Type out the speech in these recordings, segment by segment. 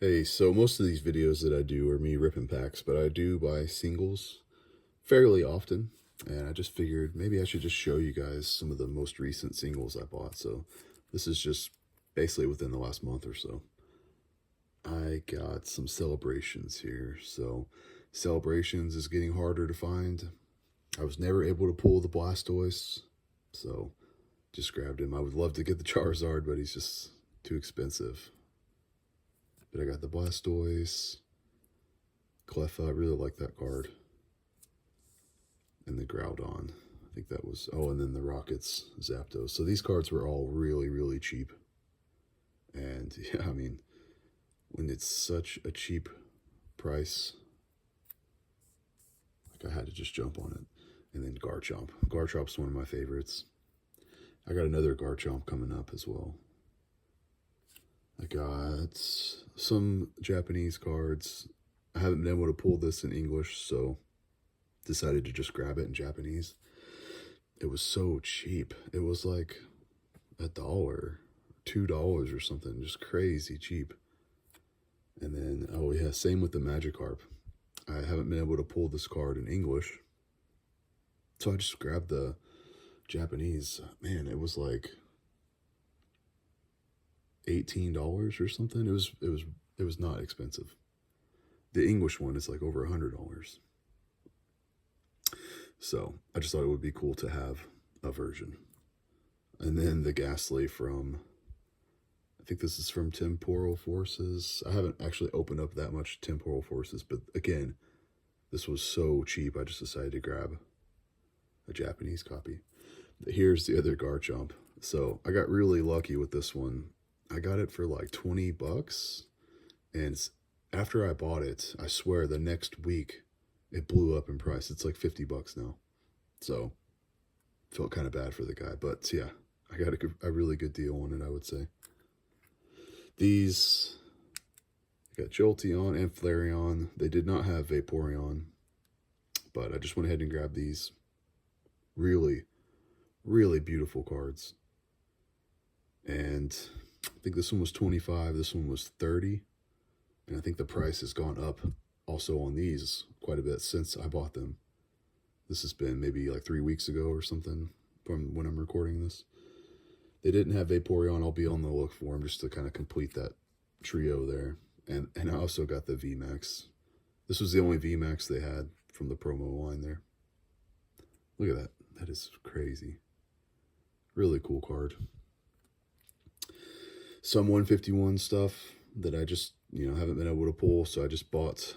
Hey, so most of these videos that I do are me ripping packs, but I do buy singles fairly often, and I just figured maybe I should just show you guys some of the most recent singles I bought. So this is just basically within the last month or so. I got some celebrations here. So celebrations is getting harder to find. I was never able to pull the Blastoise, so just grabbed him. I would love to get the Charizard, but he's just too expensive. But I got the Blastoise. Cleffa, I really like that card. And the Groudon. I think that was... Oh, and then the Rockets, Zapdos. So these cards were all really, really cheap. And, yeah, I mean, when it's such a cheap price, like I had to just jump on it. And then Garchomp. Garchomp's one of my favorites. I got another Garchomp coming up as well. I got some Japanese cards. I haven't been able to pull this in English, so decided to just grab it in Japanese. It was so cheap. It was like $1, $2 or something, just crazy cheap. And then, oh yeah, same with the Magikarp. I haven't been able to pull this card in English, so I just grabbed the Japanese. Man, it was like $18 or something. It was not expensive. The English one is like over $100. So I just thought it would be cool to have a version. And then the Ghastly from, I think this is from Temporal Forces. I haven't actually opened up that much Temporal Forces, but again, this was so cheap, I just decided to grab a Japanese copy. Here's the other Garchomp. So I got really lucky with this one. I got it for like 20 bucks. And after I bought it, I swear the next week it blew up in price. It's like 50 bucks now. So felt kind of bad for the guy. But yeah, I got a really good deal on it, I would say. These, I got Jolteon and Flareon. They did not have Vaporeon, but I just went ahead and grabbed these. Really, really beautiful cards. And I think this one was 25, this one was 30. And I think the price has gone up also on these quite a bit since I bought them. This has been maybe like 3 weeks ago or something from when I'm recording this. They didn't have Vaporeon. I'll be on the look for them just to kind of complete that trio there. And I also got the VMAX. This was the only VMAX they had from the promo line there. Look at that. That is crazy. Really cool card. Some 151 stuff that I just, haven't been able to pull, so I just bought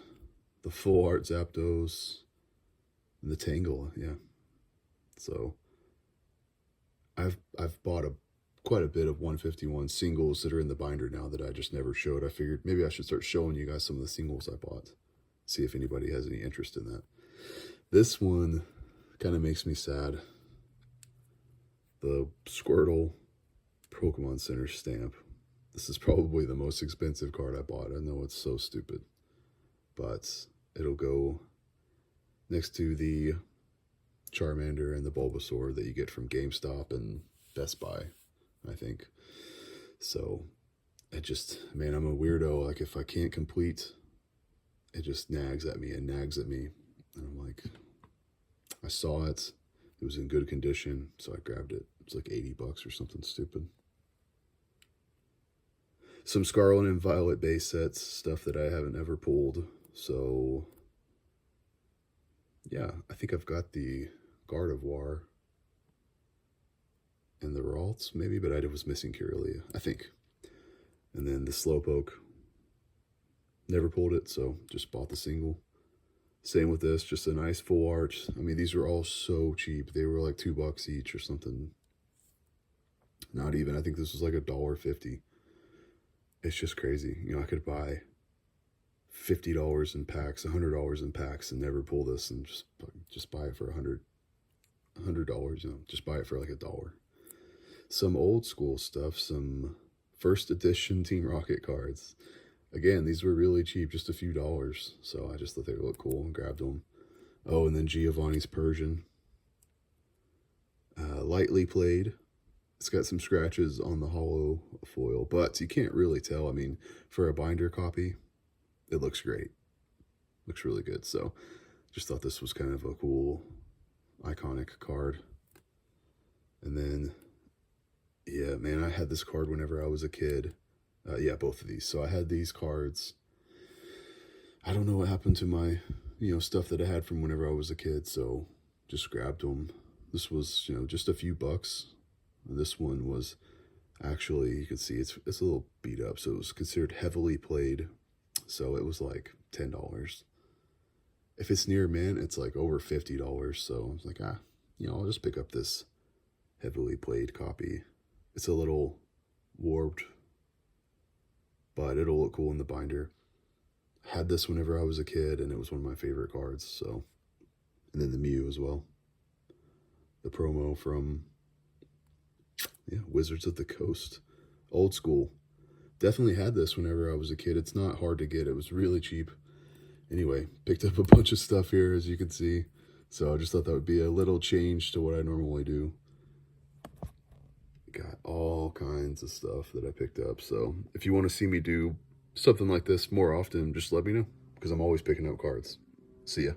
the full art Zapdos and the Tangle, yeah. So I've bought quite a bit of 151 singles that are in the binder now that I just never showed. I figured maybe I should start showing you guys some of the singles I bought. See if anybody has any interest in that. This one kind of makes me sad. The Squirtle Pokemon Center stamp. This is probably the most expensive card I bought. I know it's so stupid, but it'll go next to the Charmander and the Bulbasaur that you get from GameStop and Best Buy, I think. So it just, man, I'm a weirdo. Like if I can't complete, it just nags at me and nags at me. And I'm like, I saw it. It was in good condition, so I grabbed it. It's like 80 bucks or something stupid. Some Scarlet and Violet base sets, stuff that I haven't ever pulled. So, yeah, I think I've got the Gardevoir and the Ralts, maybe, but I was missing Kirlia, I think. And then the Slowpoke. Never pulled it, so just bought the single. Same with this, just a nice full art. I mean, these were all so cheap. They were like $2 each or something. Not even. I think this was like $1.50. It's just crazy. I could buy $50 in packs, $100 in packs, and never pull this, and just buy it for $100. Just buy it for like $1. Some old school stuff, some first edition Team Rocket cards. Again, these were really cheap, just a few dollars. So I just thought they looked cool and grabbed them. Oh, and then Giovanni's Persian. Lightly played. It's got some scratches on the hollow foil, but you can't really tell. I mean, for a binder copy, it looks great. Looks really good. So just thought this was kind of a cool, iconic card. And then, yeah, man, I had this card whenever I was a kid. Yeah, both of these. So I had these cards. I don't know what happened to my, stuff that I had from whenever I was a kid. So just grabbed them. This was, just a few bucks. This one was actually, you can see it's a little beat up. So it was considered heavily played. So it was like $10. If it's near mint, it's like over $50. So I was like, I'll just pick up this heavily played copy. It's a little warped, but it'll look cool in the binder. Had this whenever I was a kid, and it was one of my favorite cards. So, and then the Mew as well. The promo from Wizards of the Coast, old school. Definitely had this whenever I was a kid. It's not hard to get. It was really cheap. Anyway, picked up a bunch of stuff here, as you can see. So I just thought that would be a little change to what I normally do. Got all kinds of stuff that I picked up. So if you want to see me do something like this more often, just let me know, because I'm always picking up cards. See ya.